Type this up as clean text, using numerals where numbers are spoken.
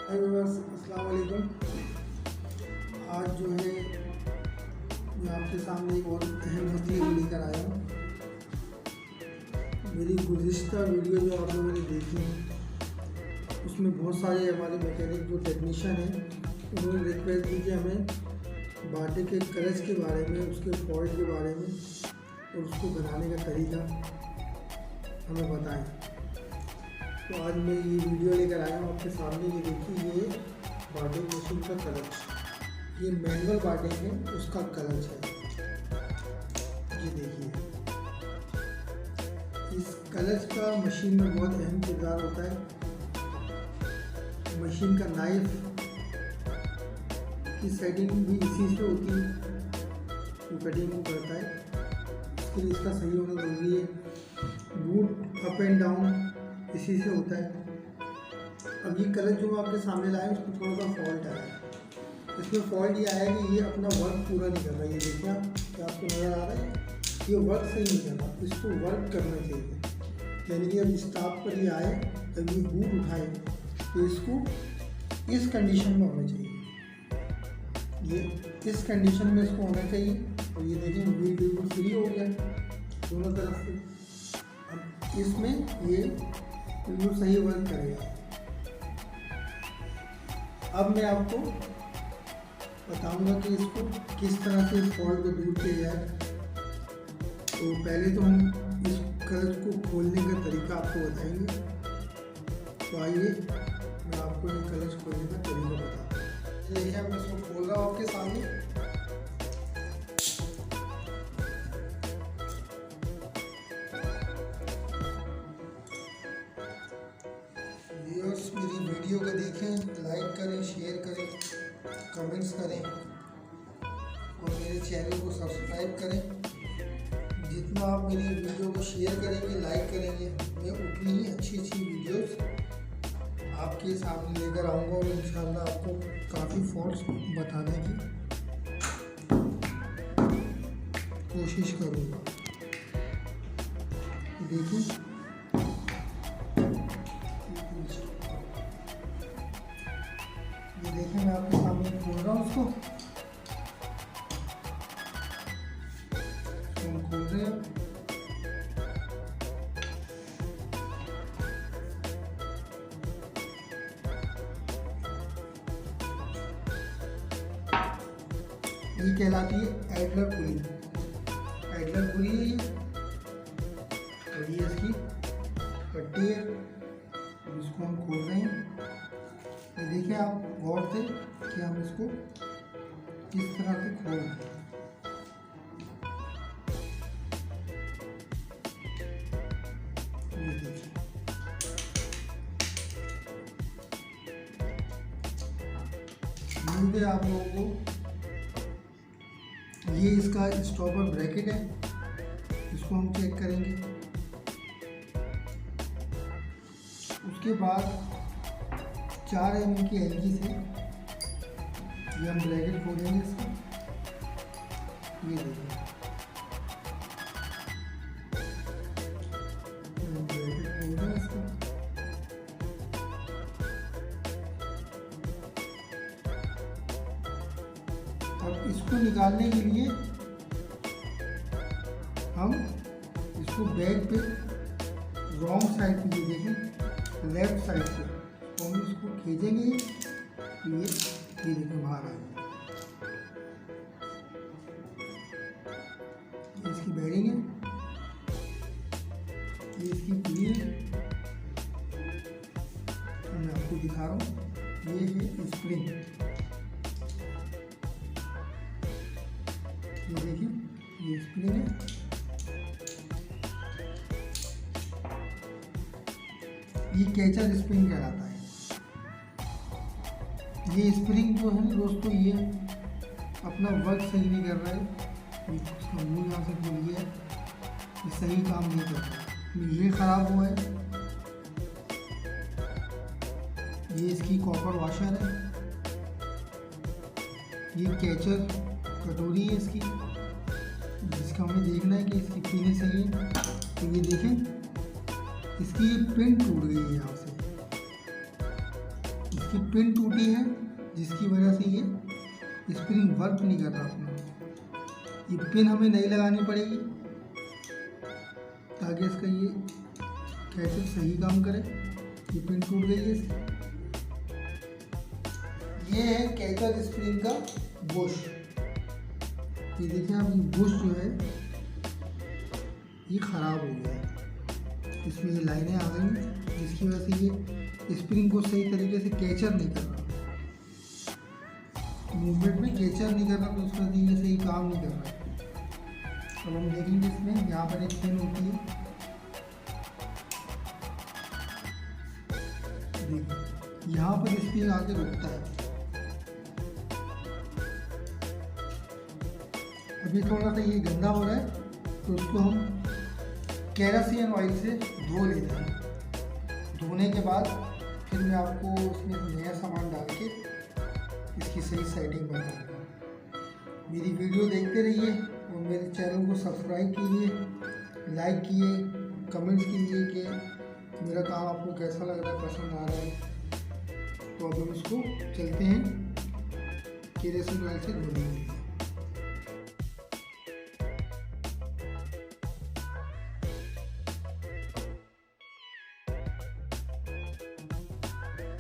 हाय viewers, अस्सलाम वालेकुम। आज जो है मैं आपके सामने एक और अहम हस्ती लेकर आया हूँ। मेरी गुज़िश्ता वीडियो जो आप लोगों ने देखी है उसमें बहुत सारे हमारे मैकेनिक जो टेक्नीशियन हैं उन्होंने रिक्वेस्ट की कि हमें बाटेक के क्लच के बारे में, उसके फॉल्ट के बारे में और उसको बनाने का तरीका हमें बताएं। तो आज मैं ये वीडियो लेकर आया हूँ आपके सामने। ये देखिए, ये बाटेक मशीन का क्लच, ये मैनुअल बाटेक है, उसका क्लच है। ये देखिए, इस क्लच का मशीन में बहुत अहम किरदार होता है। मशीन का नाइफ की सेटिंग भी इसी से होती है, वो कटिंग करता है। इसके लिए इसका सही होना ज़रूरी है। बूट अप एंड डाउन इसी से होता है। अब ये क्लच जो आपके सामने लाया है उसमें थोड़ा सा फॉल्ट आया है। इसमें फॉल्ट ये आया है कि ये अपना वर्क पूरा नहीं कर रहा है। ये देखिए आप, क्या आपको नज़र आ रहा है? ये वर्क सही नहीं कर रहा, इसको वर्क करना चाहिए। यानी कि अब स्टॉप पर ये आए, जब ये बूट उठाए तो इसको इस कंडीशन में होना चाहिए। ये इस कंडीशन में इसको होना चाहिए। और ये देखिए, व्हील बिल्कुल फ्री हो गया दोनों तरफ से। अब इसमें ये बिल्कुल सही वर्क करेगा। अब मैं आपको बताऊंगा कि इसको किस तरह से इस फॉल्ट को दूर किया जाए। तो पहले तो हम इस क्लच को खोलने का तरीका आपको बताएंगे। तो आइए मैं आपको ये क्लच खोलने का तरीका बताता हूँ। देखिए, मैं इसको खोल रहा हूँ आपके सामने। व्यूअर्स, मेरी वीडियो को देखें, लाइक करें, शेयर करें, कमेंट्स करें और मेरे चैनल को सब्सक्राइब करें। जितना आप मेरी वीडियो को शेयर करेंगे, लाइक करेंगे, मैं उतनी ही अच्छी वीडियोस आपके सामने लेकर आऊँगा और इंशाल्लाह आपको काफ़ी फॉल्ट्स बताने की कोशिश करूँगा। देखिए, ये देखिए, मैं आपके सामने खोल रहा हूँ उसको। हम खोल रहे हैं। ये कहलाती है एडलर पुली। एडलर पुली है ये, और ये इसकी पट्टी है। इसको हम खोल रहे हैं। ये देखिए आप गौर से कि हम इसको किस तरह से खोल रहे हैं। ये देखिए, उम्मीद है आप लोगों को। ये इसका स्टॉपर ब्रैकेट है, इसको हम चेक करेंगे। उसके बाद 4 mm की एलगी से ये हम ब्रैकेट खोलेंगे इसका। ये देखिए, ब्रैकेट खोल रहे हैं इसका। अब इसको निकालने के लिए हम इसको बैक पे रॉन्ग साइड पे, ये देखें लेफ्ट साइड पे, तो हम इसको खींचेंगे तो ये देखिए बाहर आ गया। ये इसकी बेरिंग है, ये इसकी पुली है। तो मैं आपको दिखा रहा हूँ, ये है स्प्रिंग। ये देखिए, ये स्प्रिंग है। ये कैचर स्प्रिंग कहलाता है। ये स्प्रिंग जो है दोस्तों, ये अपना वर्क सही नहीं कर रहा है। उसका मुँह यहाँ से खुल गया है, ये सही काम नहीं कर रहा। ये ख़राब हुआ है। ये इसकी कॉपर वॉशर है। ये कैचर कटोरी है इसकी, जिसका हमें देखना है कि इसकी पिन सही है। तो ये देखें, इसकी ये पिन टूट गई है यहाँ से। इसकी पिन टूटी है जिसकी वजह से ये स्प्रिंग वर्क नहीं कर रहा अपना। ये पिन हमें नई लगानी पड़ेगी ताकि इसका ये कैचर सही काम करे। ये पिन टूट गई है इसकी। ये है कैचर स्प्रिंग का बुश। ये देखिए आप, ये बुश जो है ये ख़राब हो गया है। इसमें ये लाइनें आ गई जिसकी वजह से ये स्प्रिंग को सही तरीके से कैचर नहीं कर रहा, मूवमेंट में कैचर नहीं कर रहा, तो उसका ये सही काम नहीं कर रहा है। अब हम देखेंगे इसमें यहाँ पर एक पिन होती है, देखिए यहाँ पर स्प्रिंग आके रुकता है। अभी थोड़ा सा ये गंदा हो रहा है तो उसको हम केरोसिन ऑयल से धो लेते हैं। धोने के बाद फिर मैं आपको उसमें नया सामान डाल के इसकी सही सेटिंग बताऊँगा। मेरी वीडियो देखते रहिए और मेरे चैनल को सब्सक्राइब कीजिए, लाइक कीजिए, कमेंट्स कीजिए कि मेरा काम आपको कैसा लग रहा है, पसंद आ रहा है। तो अब हम इसको चलते हैं केरोसिन ऑयल से धोने।